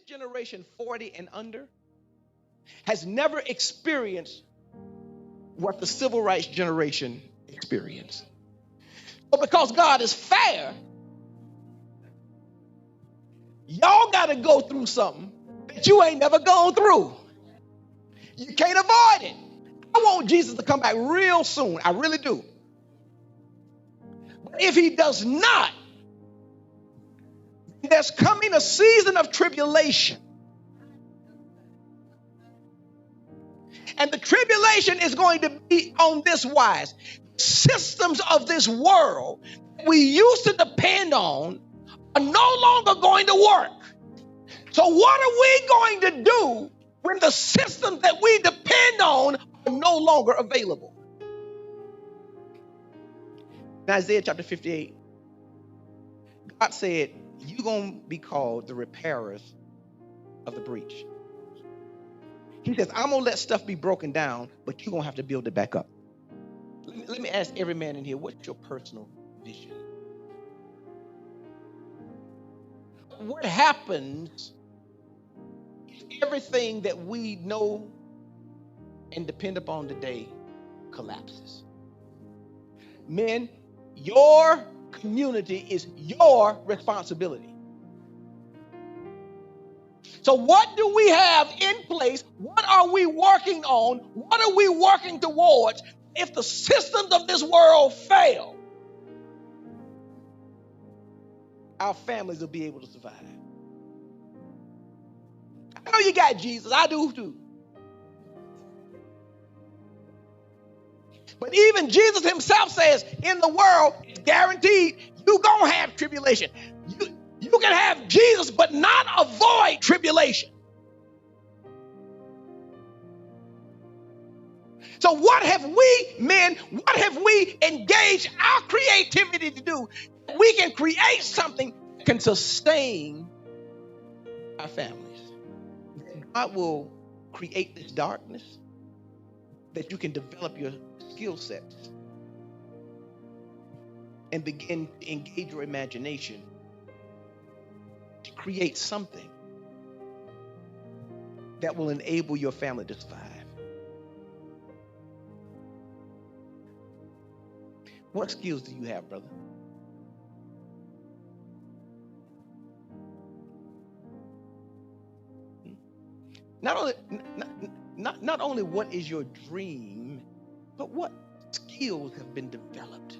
generation 40 and under has never experienced what the civil rights generation experienced. But because God is fair, y'all got to go through something that you ain't never gone through. You can't avoid it. I want Jesus to come back real soon. I really do. But if he does not, there's coming a season of tribulation. And the tribulation is going to be on this wise. Systems of this world we used to depend on are no longer going to work. So what are we going to do when the systems that we depend on are no longer available? In Isaiah chapter 58, God said, you're going to be called the repairers of the breach. He says, I'm going to let stuff be broken down, but you're going to have to build it back up. Let me ask every man in here, what's your personal vision? What happens if everything that we know and depend upon today collapses? Men, your community is your responsibility. So what do we have in place? What are we working on? What are we working towards? If the systems of this world fail, our families will be able to survive. I know you got Jesus. I do too. But even Jesus himself says, in the world, it's guaranteed you're going to have tribulation. You can have Jesus, but not avoid tribulation. So what have we, men, what have we engaged our creativity to do? We can create something that can sustain our families. God will create this darkness that you can develop your skill sets and begin to engage your imagination to create something that will enable your family to survive. What skills do you have, brother? Not only what is your dream, but what skills have been developed?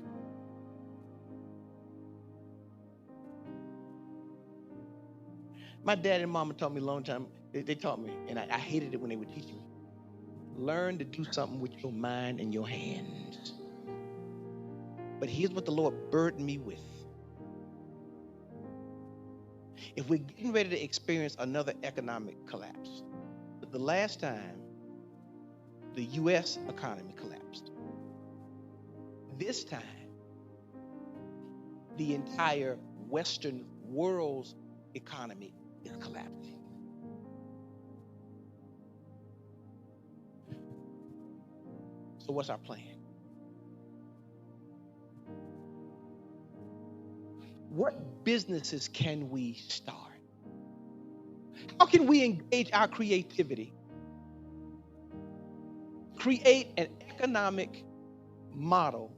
My dad and mama taught me a long time. They taught me, and I hated it when they would teach me. Learn to do something with your mind and your hands. But here's what the Lord burdened me with. If we're getting ready to experience another economic collapse, the last time the U.S. economy collapsed, this time the entire Western world's economy is collapsing. So what's our plan? What businesses can we start? How can we engage our creativity? Create an economic model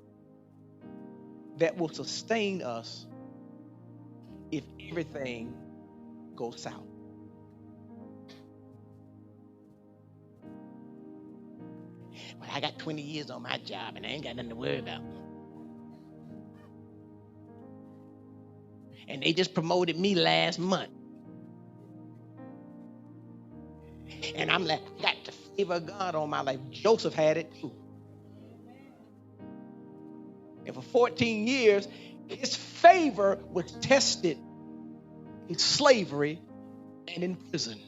that will sustain us if everything goes south. Well, I got 20 years on my job and I ain't got nothing to worry about. And they just promoted me last month. And I'm like, got the favor of God on my life. Joseph had it too. And for 14 years, his favor was tested in slavery and in prison.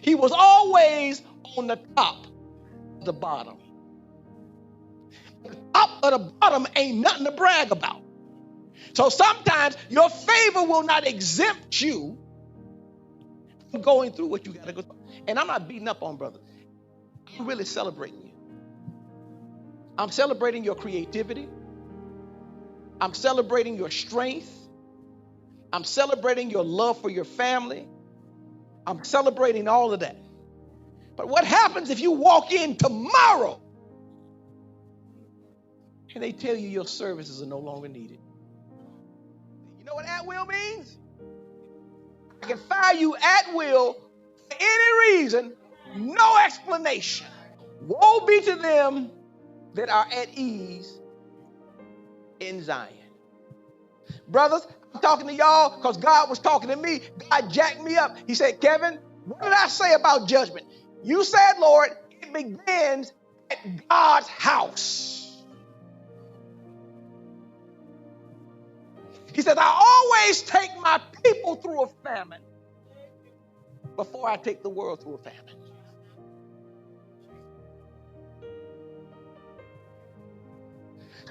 He was always on the top of the bottom. The top of the bottom ain't nothing to brag about. So sometimes your favor will not exempt you from going through what you got to go through. And I'm not beating up on brothers. I'm really celebrating you. I'm celebrating your creativity. I'm celebrating your strength. I'm celebrating your love for your family. I'm celebrating all of that. But what happens if you walk in tomorrow and they tell you your services are no longer needed? You know what at will means? I can fire you at will for any reason, no explanation. Woe be to them that are at ease in Zion. Brothers, I'm talking to y'all because God was talking to me. God jacked me up. He said, Kevin, what did I say about judgment? You said, Lord, it begins at God's house. He says, I always take my people through a famine before I take the world through a famine.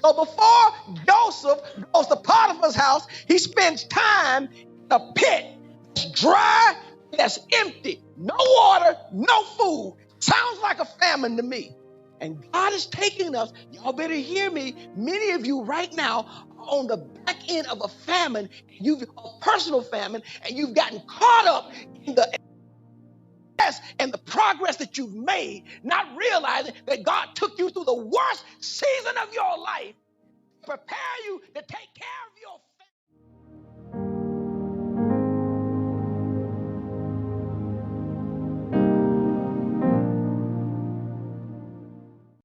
So before Joseph goes to Potiphar's house, he spends time in a pit that's dry, that's empty, no water, no food. Sounds like a famine to me. And God is taking us, y'all better hear me, many of you right now are on the back end of a famine, a personal famine, and you've gotten caught up in the and the progress that you've made, not realizing that God took you through the worst season of your life to prepare you to take care of your